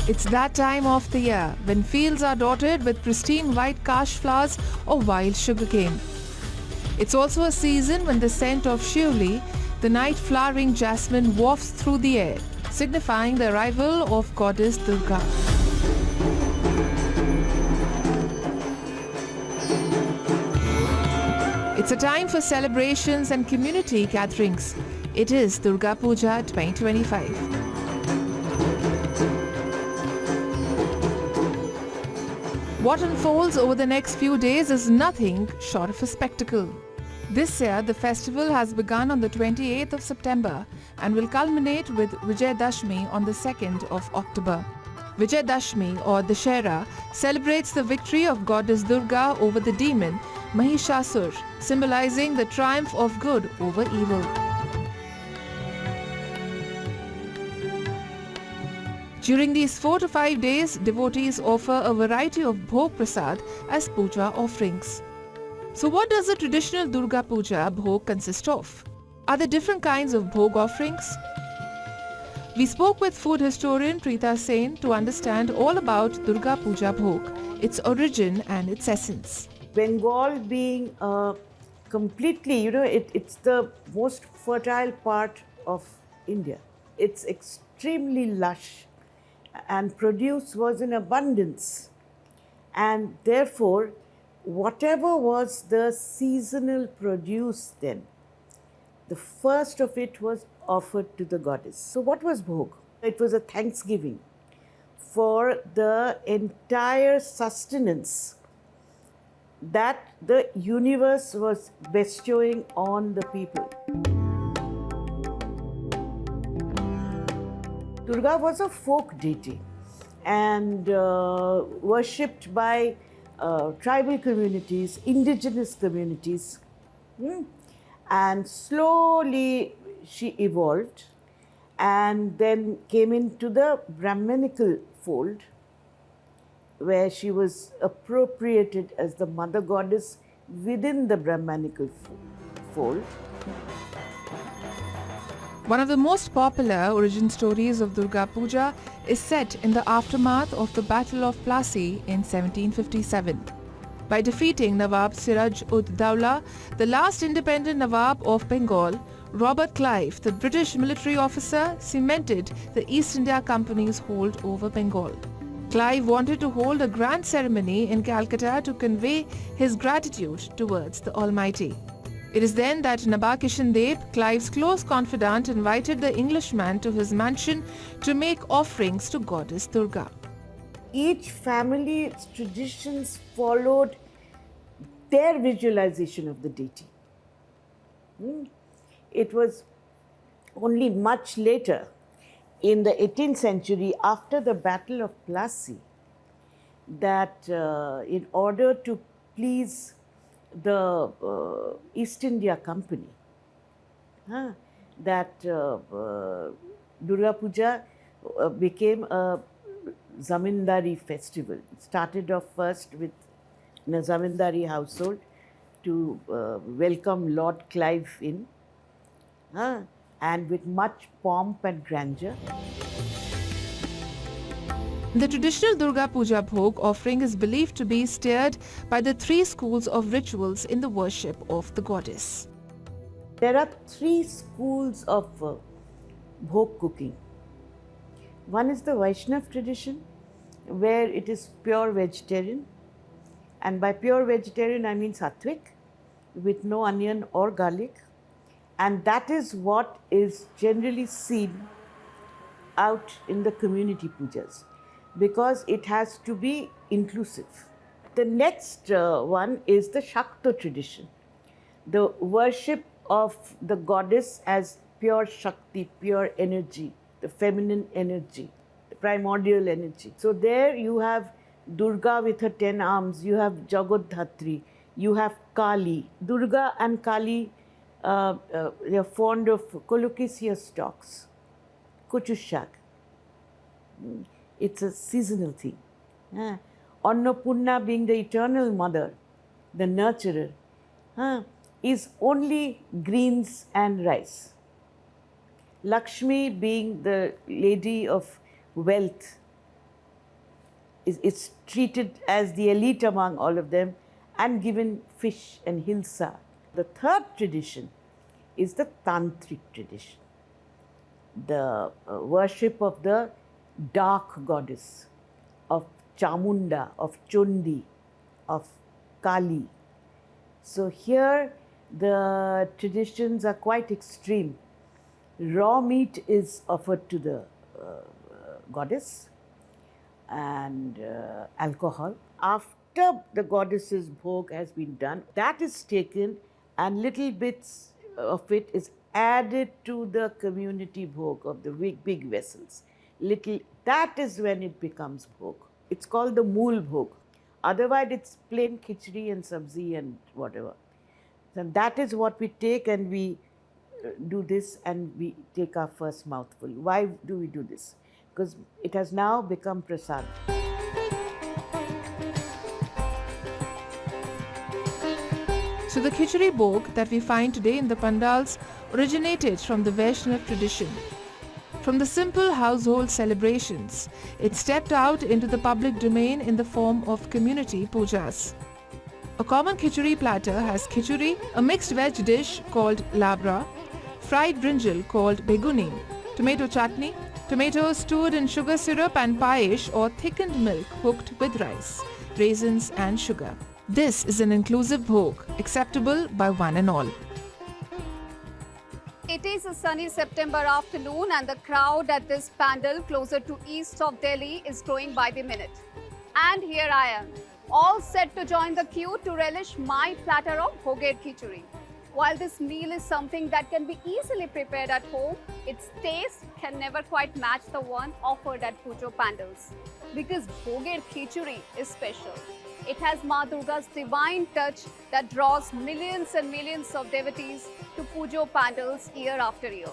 It's that time of the year when fields are dotted with pristine white kash flowers or wild sugarcane. It's also a season when the scent of Shivli, the night flowering jasmine, wafts through the air, signifying the arrival of goddess Durga. It's a time for celebrations and community gatherings. It is Durga Puja 2025. What unfolds over the next few days is nothing short of a spectacle. This year, the festival has begun on the 28th of September and will culminate with Vijayadashmi on the 2nd of October. Vijayadashmi or Dussehra celebrates the victory of goddess Durga over the demon Mahishasur, symbolizing the triumph of good over evil. During these 4 to 5 days, devotees offer a variety of Bhog Prasad as puja offerings. So what does the traditional Durga Puja Bhog consist of? Are there different kinds of Bhog offerings? We spoke with food historian Preeta Sen to understand all about Durga Puja Bhog, its origin and its essence. Bengal being completely, it's the most fertile part of India. It's extremely lush and produce was in abundance. And therefore, whatever was the seasonal produce then, the first of it was offered to the goddess. So what was Bhog? It was a thanksgiving for the entire sustenance that the universe was bestowing on the people. Durga was a folk deity and worshipped by tribal communities, indigenous communities. And slowly she evolved and then came into the Brahmanical fold, where she was appropriated as the mother goddess within the Brahmanical fold. One of the most popular origin stories of Durga Puja is set in the aftermath of the Battle of Plassey in 1757. By defeating Nawab Siraj-ud-Dawla, the last independent Nawab of Bengal, Robert Clive, the British military officer, cemented the East India Company's hold over Bengal. Clive wanted to hold a grand ceremony in Calcutta to convey his gratitude towards the Almighty. It is then that Nabakishan Deb, Clive's close confidant, invited the Englishman to his mansion to make offerings to goddess Durga. Each family's traditions followed their visualization of the deity. It was only much later, in the 18th century, after the Battle of Plassey, that in order to please the East India Company, that Durga Puja became a Zamindari festival. It started off first with a Zamindari household to welcome Lord Clive in, and with much pomp and grandeur. The traditional Durga Puja Bhog offering is believed to be stirred by the 3 schools of rituals in the worship of the goddess. There are 3 schools of Bhog cooking. One is the Vaishnav tradition, where it is pure vegetarian, and by pure vegetarian I mean sattvic, with no onion or garlic, and that is what is generally seen out in the community pujas, because it has to be inclusive. The next one is the Shakta tradition, the worship of the goddess as pure Shakti, pure energy, the feminine energy, the primordial energy. So there you have Durga with her 10 arms, you have Jagodhatri, you have Kali. Durga and Kali, they are fond of colocasia stalks, kochushak. It's a seasonal thing. Annapurna being the eternal mother, the nurturer, is only greens and rice. Lakshmi being the lady of wealth, is treated as the elite among all of them and given fish and hilsa. The third tradition is the tantric tradition, the worship of the dark goddess, of Chamunda, of Chundi, of Kali. So here the traditions are quite extreme. Raw meat is offered to the goddess and alcohol. After the goddess's bhog has been done, that is taken and little bits of it is added to the community bhog of the big vessels. That is when it becomes bhog. It's called the mool bhog. Otherwise, it's plain khichdi and sabzi and whatever. So that is what we take, and we do this and we take our first mouthful. Why do we do this? Because it has now become prasad. So the khichdi bhog that we find today in the pandals originated from the Vaishnav tradition. From the simple household celebrations, it stepped out into the public domain in the form of community pujas. A common khichdi platter has khichdi, a mixed veg dish called labra, fried brinjal called beguni, tomato chutney, tomatoes stewed in sugar syrup, and payesh or thickened milk cooked with rice, raisins and sugar. This is an inclusive bhog, acceptable by one and all. It is a sunny September afternoon and the crowd at this pandal closer to east of Delhi is growing by the minute. And here I am, all set to join the queue to relish my platter of bhoger khichdi. While this meal is something that can be easily prepared at home, its taste can never quite match the one offered at pujo pandals. Because bhoger khichdi is special. It has Ma Durga's divine touch that draws millions and millions of devotees to pujo pandals year after year.